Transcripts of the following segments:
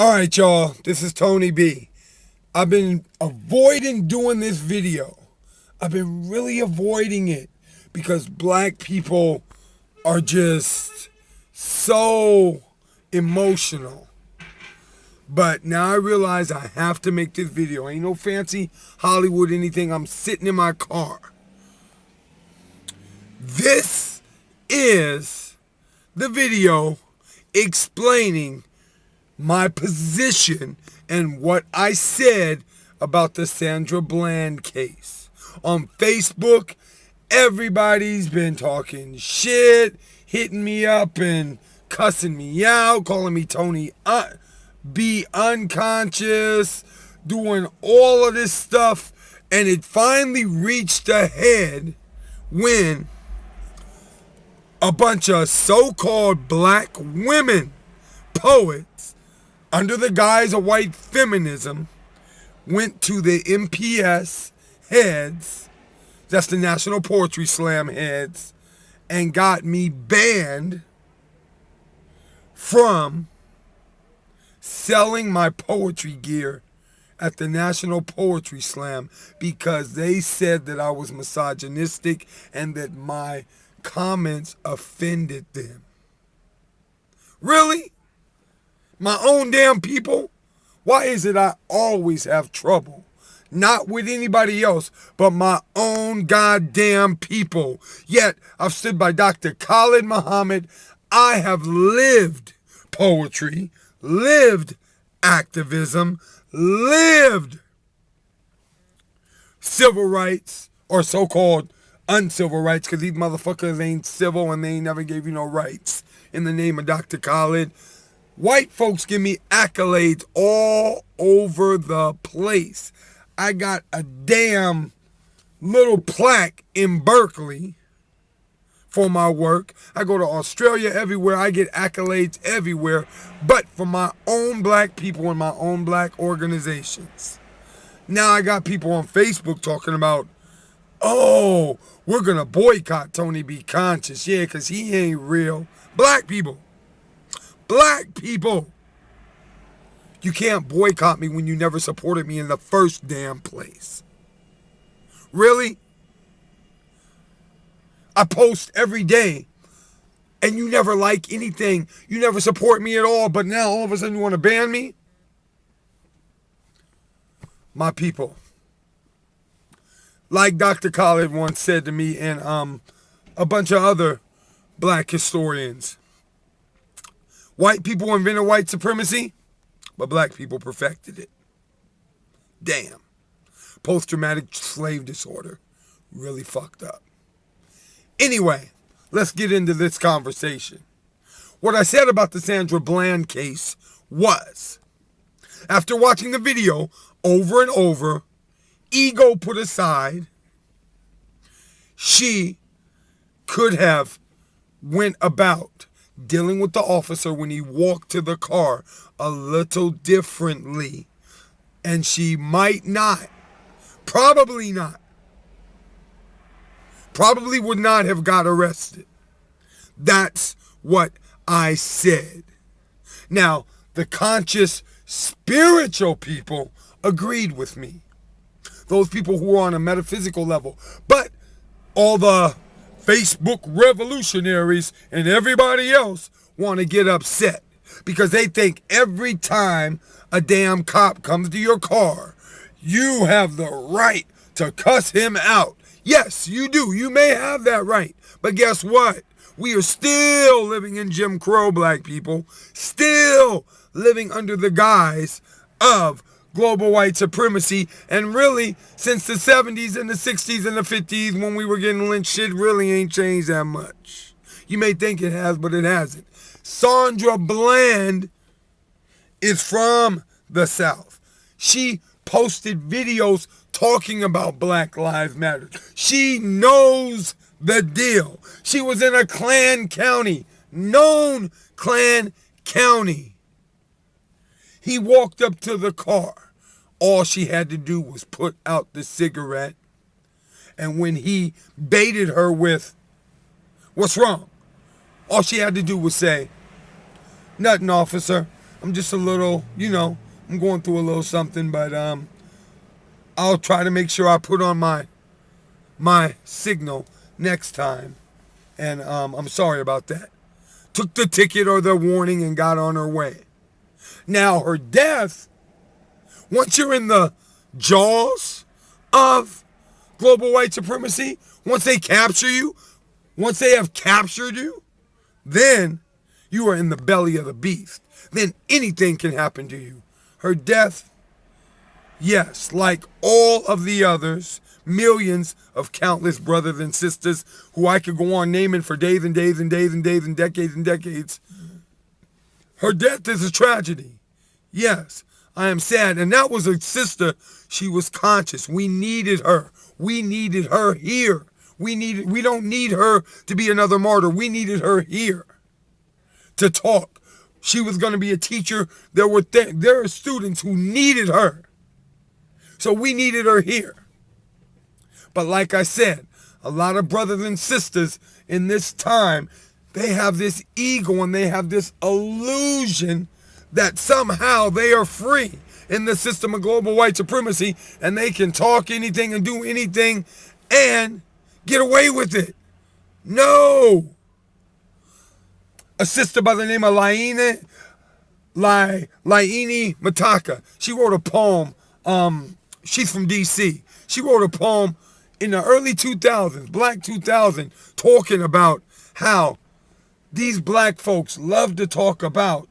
Alright, y'all, this is Tony B. I've been avoiding doing this video. I've been really avoiding it because black people are just so emotional. But now I realize I have to make this video. Ain't no fancy Hollywood anything. I'm sitting in my car. This is the video explaining my position and what I said about the Sandra Bland case. On Facebook, everybody's been talking shit, hitting me up and cussing me out, calling me Tony be unconscious, doing all of this stuff, and it finally reached a head when a bunch of so-called black women poets under the guise of white feminism went to the NPS heads, that's the National Poetry Slam heads, and got me banned from selling my poetry gear at the National Poetry Slam because they said that I was misogynistic and that my comments offended them. Really? My own damn people? Why is it I always have trouble? Not with anybody else, but my own goddamn people. Yet, I've stood by Dr. Khalid Muhammad. I have lived poetry, lived activism, lived civil rights, or so-called uncivil rights, because these motherfuckers ain't civil and they ain't never gave you no rights. In the name of Dr. Khalid, white folks give me accolades all over the place. I got a damn little plaque in Berkeley for my work. I go to Australia everywhere. I get accolades everywhere, but for my own black people and my own black organizations. Now I got people on Facebook talking about, oh, we're going to boycott Tony B. Conscious. Yeah, because he ain't real. Black people. Black people. You can't boycott me when you never supported me in the first damn place. Really? I post every day and you never like anything. You never support me at all, but now all of a sudden you want to ban me? My people. Like Dr. Khalid once said to me and a bunch of other black historians. White people invented white supremacy, but black people perfected it. Damn. Post-traumatic slave disorder. Really fucked up. Anyway, let's get into this conversation. What I said about the Sandra Bland case was, after watching the video over and over, ego put aside, she could have went about dealing with the officer when he walked to the car a little differently. And she might not, probably would not have got arrested. That's what I said. Now, the conscious spiritual people agreed with me. Those people who are on a metaphysical level. But all the Facebook revolutionaries and everybody else want to get upset because they think every time a damn cop comes to your car, you have the right to cuss him out. Yes, you do. You may have that right. But guess what? We are still living in Jim Crow, black people. Still living under the guise of global white supremacy. And really, since the 70s and the 60s and the 50s when we were getting lynched, shit really ain't changed that much. You may think it has, but it hasn't. Sandra Bland is from the South. She posted videos talking about Black Lives Matter. She knows the deal. She was in a Klan county, known Klan county. He walked up to the car. All she had to do was put out the cigarette. And when he baited her with, "What's wrong?" all she had to do was say, "Nothing, officer. I'm just a little, I'm going through a little something, but I'll try to make sure I put on my signal next time. And I'm sorry about that. Took the ticket or the warning and got on her way. Now, her death, once you're in the jaws of global white supremacy, once they capture you, once they have captured you, then you are in the belly of the beast. Then anything can happen to you. Her death, yes, like all of the others, millions of countless brothers and sisters who I could go on naming for days and days and days and days and decades and decades. Her death is a tragedy. Yes, I am sad. And that was a sister. She was conscious. We needed her. We needed her here. We don't need her to be another martyr. We needed her here to talk. She was going to be a teacher. There are students who needed her. So we needed her here. But like I said, a lot of brothers and sisters in this time, they have this ego and they have this illusion that somehow they are free in the system of global white supremacy and they can talk anything and do anything and get away with it. No. A sister by the name of Laini Mataka, she wrote a poem. She's from D.C. She wrote a poem in the early 2000s, Black 2000, talking about how these black folks love to talk about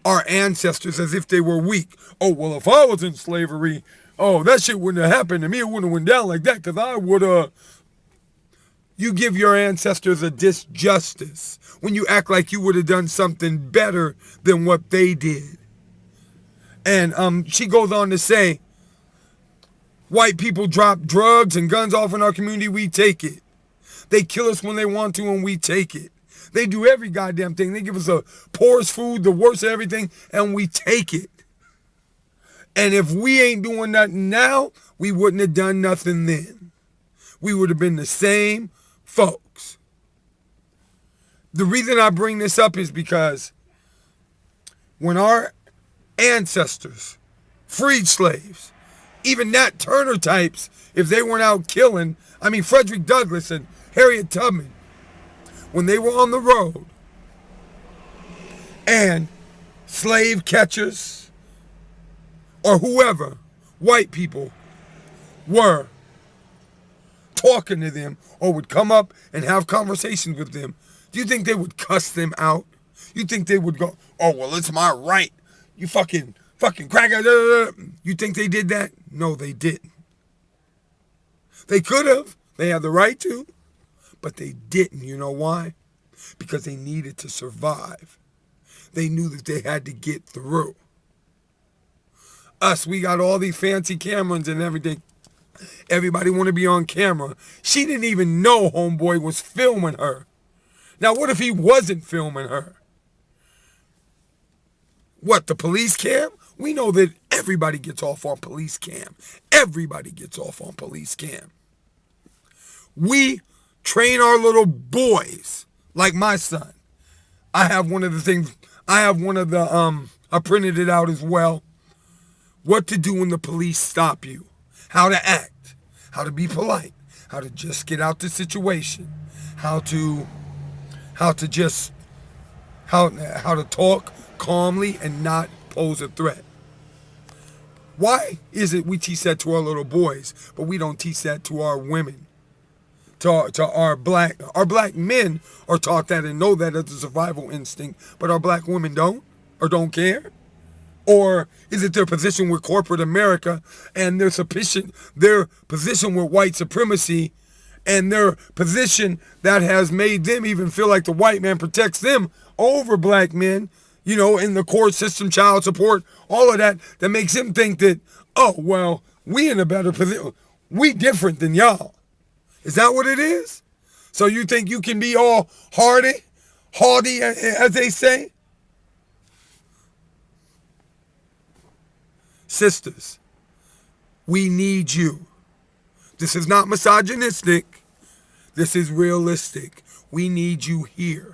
our ancestors as if they were weak. Oh, well, if I was in slavery, that shit wouldn't have happened to me. It wouldn't have went down like that because I would have. You give your ancestors a disjustice when you act like you would have done something better than what they did. And she goes on to say, white people drop drugs and guns off in our community, we take it. They kill us when they want to and we take it. They do every goddamn thing. They give us the poorest food, the worst of everything, and we take it. And if we ain't doing nothing now, we wouldn't have done nothing then. We would have been the same folks. The reason I bring this up is because when our ancestors freed slaves, even Nat Turner types, if they weren't out killing, Frederick Douglass and Harriet Tubman, when they were on the road and slave catchers or whoever, white people, were talking to them or would come up and have conversations with them, do you think they would cuss them out? You think they would go, oh, well, it's my right. You fucking cracker. You think they did that? No, they didn't. They could have. They had the right to. But they didn't. You know why? Because they needed to survive. They knew that they had to get through. Us, we got all these fancy cameras and everything. Everybody want to be on camera. She didn't even know homeboy was filming her. Now, what if he wasn't filming her? What, the police cam? We know that everybody gets off on police cam. Everybody gets off on police cam. We train our little boys, like my son. I printed it out as well. What to do when the police stop you. How to act. How to be polite. How to just get out the situation. How to talk calmly and not pose a threat. Why is it we teach that to our little boys, but we don't teach that to our women? To our black men are taught that and know that as a survival instinct, but our black women don't or don't care? Or is it their position with corporate America and their position with white supremacy and their position that has made them even feel like the white man protects them over black men, in the court system, child support, all of that makes them think that, oh, well, we in a better position. We different than y'all. Is that what it is? So you think you can be all haughty, as they say? Sisters, we need you. This is not misogynistic. This is realistic. We need you here.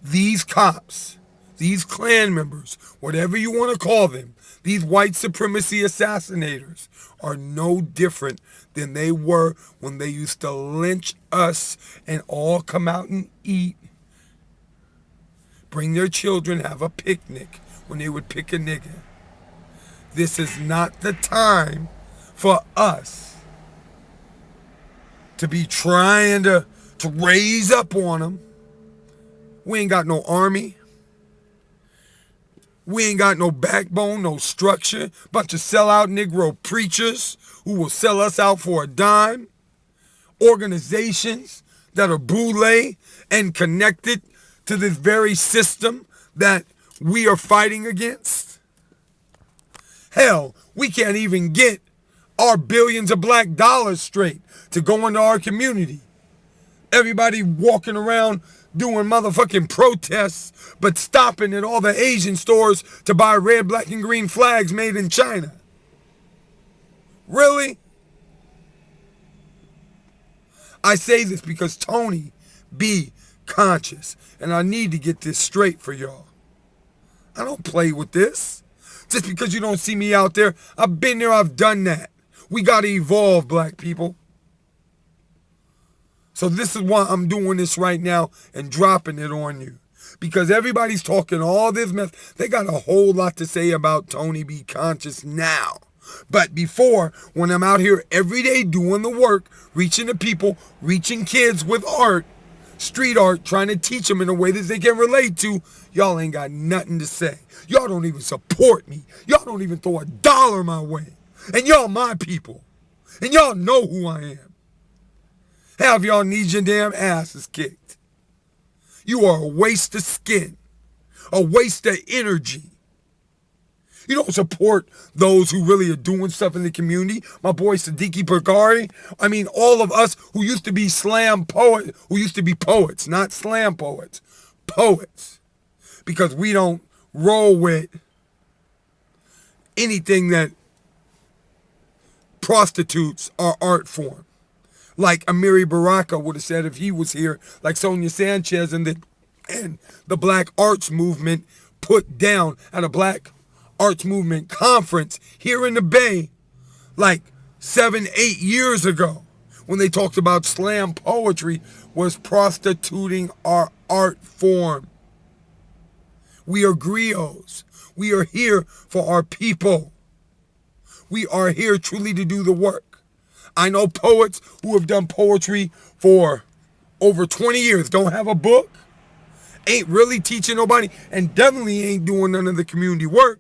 These cops, these Klan members, whatever you want to call them, these white supremacy assassinators, are no different than they were when they used to lynch us and all come out and eat, bring their children, have a picnic when they would pick a nigga. This is not the time for us to be trying to raise up on them. We ain't got no army. We ain't got no backbone, no structure. Bunch of sellout Negro preachers who will sell us out for a dime. Organizations that are boule and connected to this very system that we are fighting against. Hell, we can't even get our billions of black dollars straight to go into our community. Everybody walking around doing motherfucking protests, but stopping at all the Asian stores to buy red, black, and green flags made in China. Really? I say this because Tony be conscious, and I need to get this straight for y'all. I don't play with this. Just because you don't see me out there, I've been there, I've done that. We gotta evolve, black people. So this is why I'm doing this right now and dropping it on you. Because everybody's talking all this mess. They got a whole lot to say about Tony Be Conscious now. But before, when I'm out here every day doing the work, reaching the people, reaching kids with art, street art, trying to teach them in a way that they can relate to, y'all ain't got nothing to say. Y'all don't even support me. Y'all don't even throw a dollar my way. And y'all my people. And y'all know who I am. Half y'all need your damn asses kicked. You are a waste of skin. A waste of energy. You don't support those who really are doing stuff in the community. My boy Siddiqui Bakari. I mean, all of us who used to be slam poets, who used to be poets, not slam poets, poets. Because we don't roll with anything that prostitutes our art form. Like Amiri Baraka would have said if he was here, like Sonia Sanchez and the Black Arts Movement put down at a Black Arts Movement conference here in the Bay like 7-8 years ago when they talked about slam poetry was prostituting our art form. We are griots. We are here for our people. We are here truly to do the work. I know poets who have done poetry for over 20 years, don't have a book, ain't really teaching nobody, and definitely ain't doing none of the community work,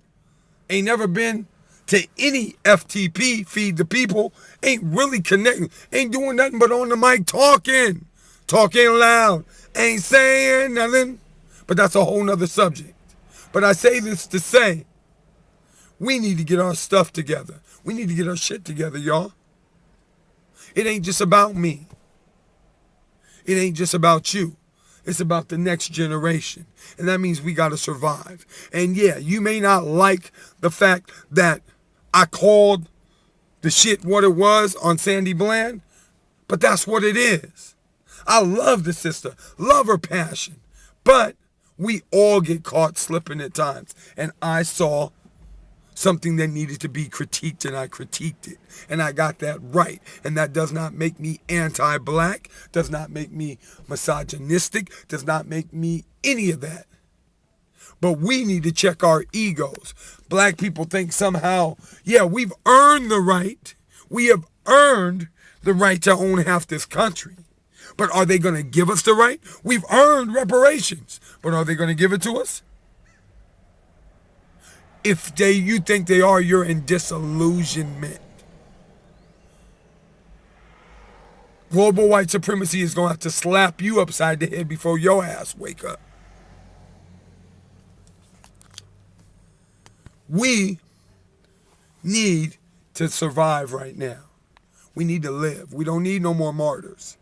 ain't never been to any FTP, Feed the People, ain't really connecting, ain't doing nothing but on the mic talking loud, ain't saying nothing, but that's a whole nother subject. But I say this to say, we need to get our stuff together. We need to get our shit together, y'all. It ain't just about me. It ain't just about you. It's about the next generation. And that means we got to survive. And yeah, you may not like the fact that I called the shit what it was on Sandra Bland, but that's what it is. I love the sister, love her passion, but we all get caught slipping at times. And I saw something that needed to be critiqued, and I critiqued it. And I got that right. And that does not make me anti-black, does not make me misogynistic, does not make me any of that. But we need to check our egos. Black people think somehow, yeah, we've earned the right. We have earned the right to own half this country. But are they going to give us the right? We've earned reparations. But are they going to give it to us? If you think they are, you're in disillusionment. Global white supremacy is going to have to slap you upside the head before your ass wake up. We need to survive right now. We need to live. We don't need no more martyrs.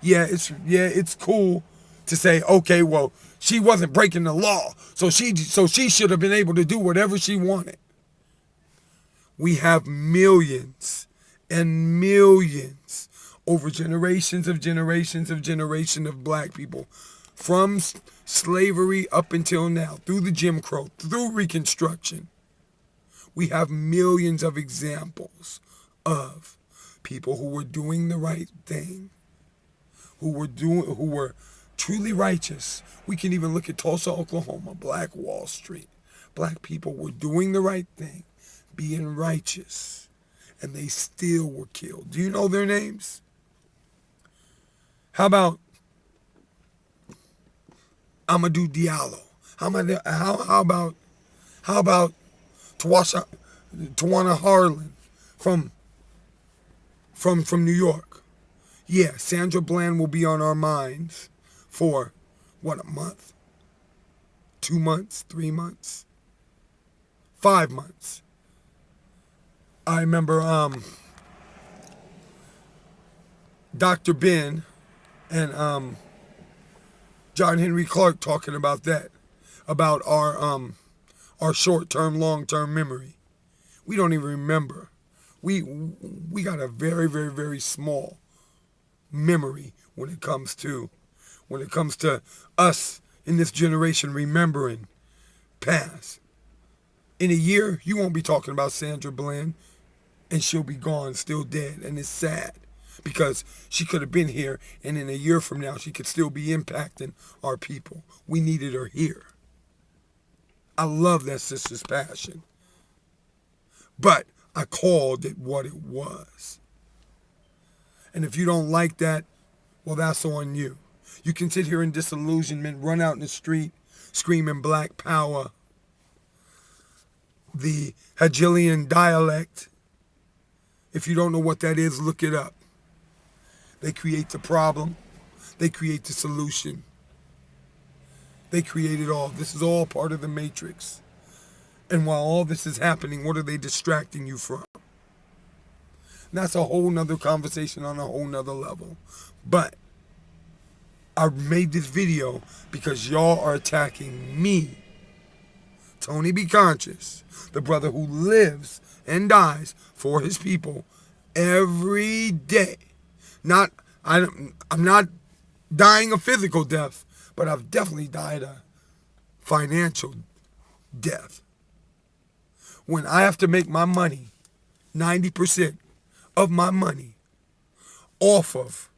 Yeah, it's cool to say, okay, well, she wasn't breaking the law, so she should have been able to do whatever she wanted. We have millions and millions over generations of black people from slavery up until now, through the Jim Crow, through Reconstruction, we have millions of examples of people who were doing the right thing, who were truly righteous. We can even look at Tulsa, Oklahoma, Black Wall Street. Black people were doing the right thing, being righteous, and they still were killed. Do you know their names? How about Amadou Diallo? How about Tawana Harlan from New York? Yeah, Sandra Bland will be on our minds for, what, a month? 2 months? 3 months? 5 months. I remember Dr. Ben and John Henry Clark talking about that, about our short-term, long-term memory. We don't even remember. We got a very, very, very small memory when it comes to us in this generation remembering past. In a year, you won't be talking about Sandra Bland, and she'll be gone, still dead, and it's sad because she could have been here, and in a year from now, she could still be impacting our people. We needed her here. I love that sister's passion, but I called it what it was. And if you don't like that, well, that's on you. You can sit here in disillusionment, run out in the street, screaming Black Power, the Hegelian dialect. If you don't know what that is, look it up. They create the problem. They create the solution. They create it all. This is all part of the matrix. And while all this is happening, what are they distracting you from? And that's a whole nother conversation on a whole nother level. But I made this video because y'all are attacking me, Tony Be Conscious, the brother who lives and dies for his people every day. I'm not dying a physical death, but I've definitely died a financial death. When I have to make my money, 90% of my money, off of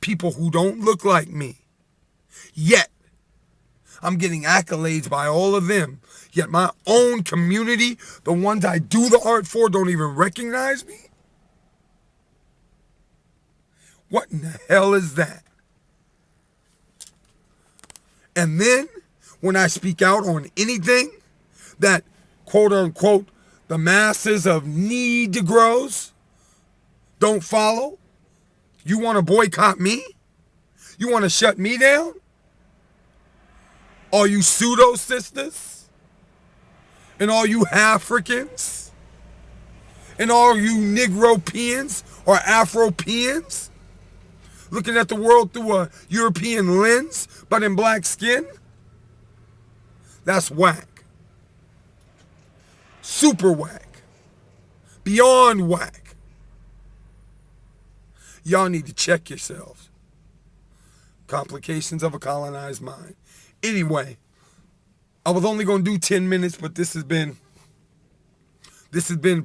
people who don't look like me, yet I'm getting accolades by all of them, yet my own community, the ones I do the art for, don't even recognize me? What in the hell is that? And then, when I speak out on anything that, quote unquote, the masses of Negroes don't follow, you want to boycott me? You want to shut me down? All you pseudo sisters? And all you Africans? And all you Negropeans or Afropeans? Looking at the world through a European lens, but in black skin? That's whack. Super whack. Beyond whack. Y'all need to check yourselves. Complications of a colonized mind. Anyway, I was only going to do 10 minutes, but this has been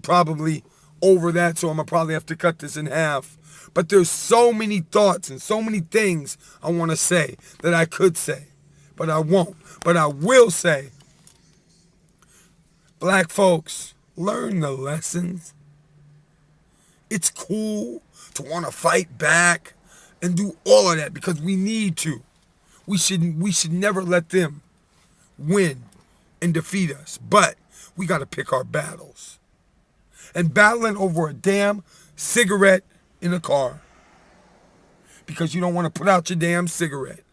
probably over that, so I'm going to probably have to cut this in half. But there's so many thoughts and so many things I want to say that I could say, but I won't. But I will say, black folks, learn the lessons. It's cool to want to fight back and do all of that because we need to. We should never let them win and defeat us. But we got to pick our battles. And battling over a damn cigarette in a car because you don't want to put out your damn cigarette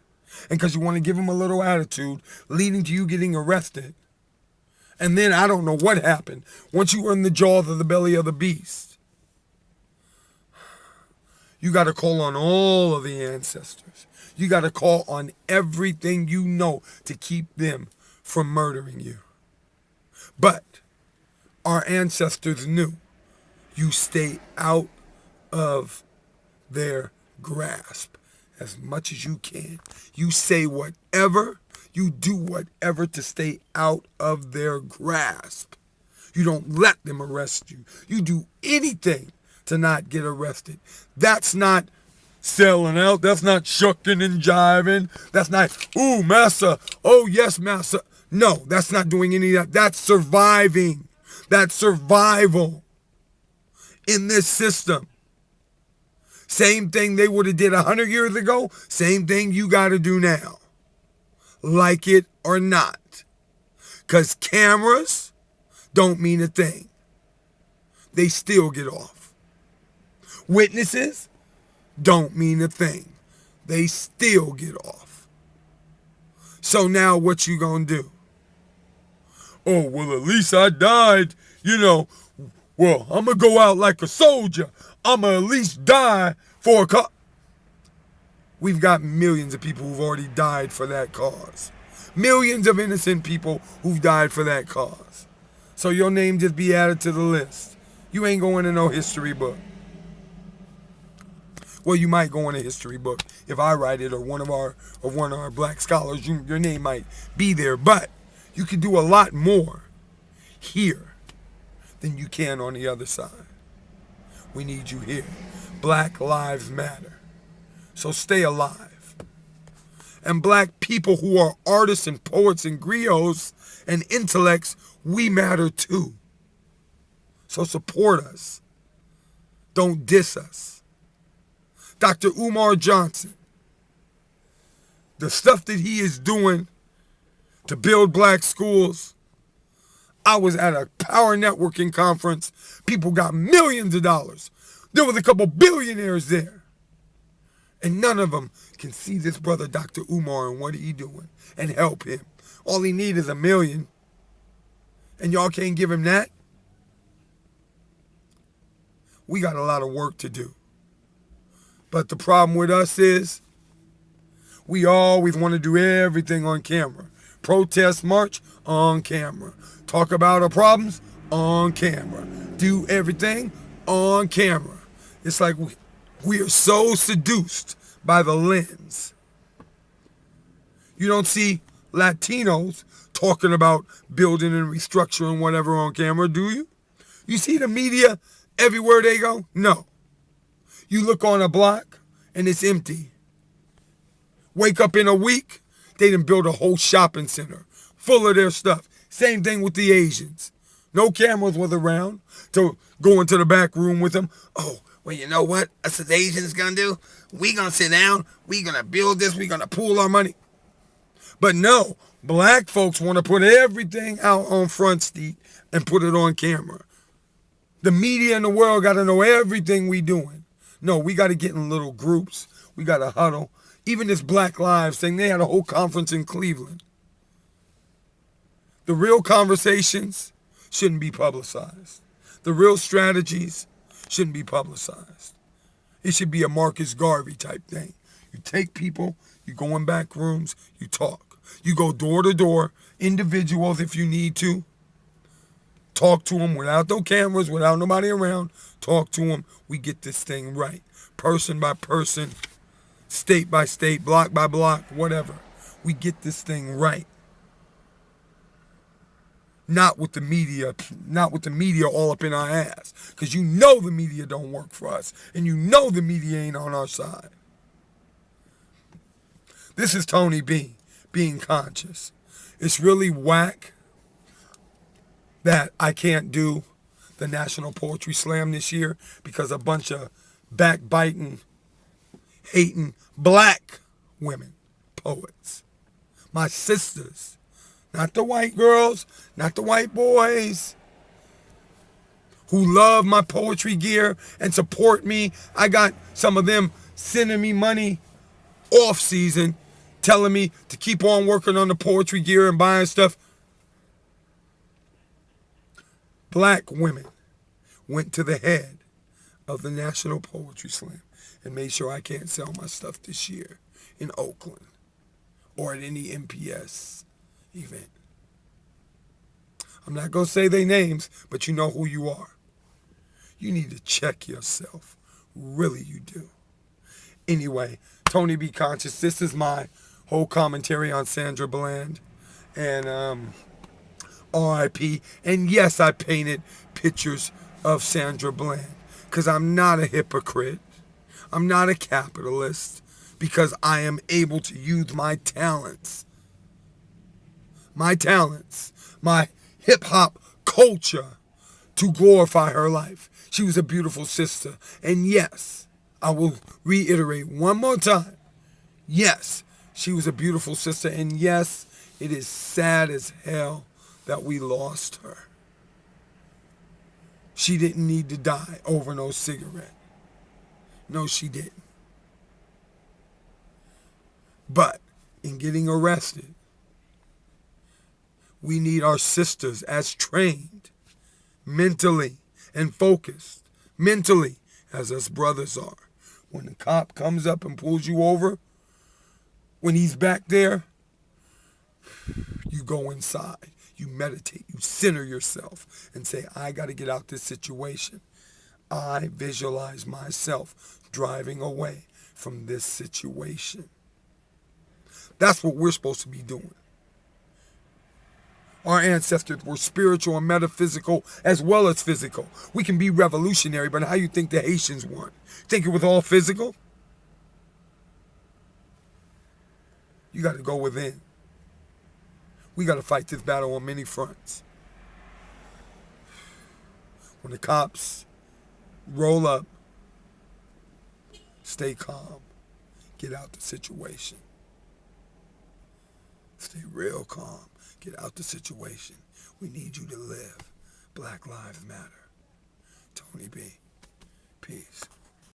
and because you want to give them a little attitude leading to you getting arrested. And then I don't know what happened once you were in the jaws of the belly of the beast. You got to call on all of the ancestors. You got to call on everything you know to keep them from murdering you. But our ancestors knew you stay out of their grasp as much as you can. You say whatever You do whatever to stay out of their grasp. You don't let them arrest you. You do anything to not get arrested. That's not selling out. That's not shucking and jiving. That's not, ooh, massa. Oh, yes, massa. No, that's not doing any of that. That's surviving. That's survival in this system. Same thing they would have did 100 years ago. Same thing you got to do now. Like it or not. Because cameras don't mean a thing. They still get off. Witnesses don't mean a thing. They still get off. So now what you gonna do? Oh, well, at least I died, Well, I'm gonna go out like a soldier. I'm gonna at least die for a cause. We've got millions of people who've already died for that cause. Millions of innocent people who've died for that cause. So your name just be added to the list. You ain't going in no history book. Well, you might go in a history book if I write it, or one of our black scholars. Your name might be there, but you can do a lot more here than you can on the other side. We need you here. Black lives matter. So stay alive. And black people who are artists and poets and griots and intellects, we matter too. So support us. Don't diss us. Dr. Umar Johnson, the stuff that he is doing to build black schools. I was at a power networking conference. People got millions of dollars. There was a couple billionaires there. And none of them can see this brother, Dr. Umar, and what he doing and help him. All he need is $1 million. And y'all can't give him that? We got a lot of work to do. But the problem with us is we always want to do everything on camera. Protest march on camera. Talk about our problems on camera. Do everything on camera. It's like we are so seduced by the lens. You don't see Latinos talking about building and restructuring whatever on camera, do you? You see the media everywhere they go? No. You look on a block and it's empty. Wake up in a week, they done build a whole shopping center full of their stuff. Same thing with the Asians. No cameras was around to go into the back room with them. Oh, well, you know what? That's what the Asians gonna do. We gonna sit down. We gonna build this. We gonna pool our money. But no, black folks want to put everything out on Front Street and put it on camera. The media in the world got to know everything we doing. No, we got to get in little groups. We got to huddle. Even this Black Lives thing, they had a whole conference in Cleveland. The real conversations shouldn't be publicized. The real strategies shouldn't be publicized. It should be a Marcus Garvey type thing. You take people, you go in back rooms, you talk. You go door to door, individuals if you need to. Talk to them without no cameras, without nobody around. Talk to them. We get this thing right. Person by person, state by state, block by block, whatever. We get this thing right. Not with the media all up in our ass. Because you know the media don't work for us. And you know the media ain't on our side. This is Tony B, being conscious. It's really whack that I can't do the National Poetry Slam this year because a bunch of backbiting, hating black women, poets, my sisters, not the white girls, not the white boys, who love my poetry gear and support me. I got some of them sending me money off season, telling me to keep on working on the poetry gear and buying stuff. Black women went to the head of the National Poetry Slam and made sure I can't sell my stuff this year in Oakland or at any MPS event. I'm not going to say their names, but you know who you are. You need to check yourself. Really, you do. Anyway, Tony Be Conscious, this is my whole commentary on Sandra Bland. And R.I.P. And yes, I painted pictures of Sandra Bland because I'm not a hypocrite. I'm not a capitalist because I am able to use my talents, my hip hop culture to glorify her life. She was a beautiful sister. And yes, I will reiterate one more time. Yes, she was a beautiful sister. And yes, it is sad as hell that we lost her. She didn't need to die over no cigarette. No, she didn't. But in getting arrested, we need our sisters as trained mentally and focused mentally as us brothers are. When the cop comes up and pulls you over, when he's back there, you go inside, you meditate, you center yourself and say, I got to get out this situation. I visualize myself driving away from this situation. That's what we're supposed to be doing. Our ancestors were spiritual and metaphysical as well as physical. We can be revolutionary, but how you think the Haitians weren't? Think it was all physical? You got to go within. We got to fight this battle on many fronts. When the cops roll up, stay calm. Get out the situation. Stay real calm. Get out the situation. We need you to live. Black Lives Matter. Tony B. Peace.